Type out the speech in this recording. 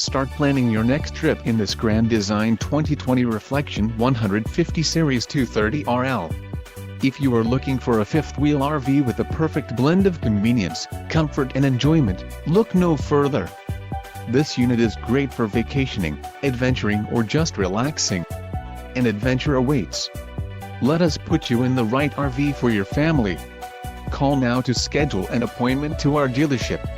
Start planning your next trip in this Grand Design 2020 Reflection 150 Series 230RL. If you are looking for a fifth-wheel RV with a perfect blend of convenience, comfort and enjoyment, look no further. This unit is great for vacationing, adventuring or just relaxing. An adventure awaits. Let us put you in the right RV for your family. Call now to schedule an appointment to our dealership.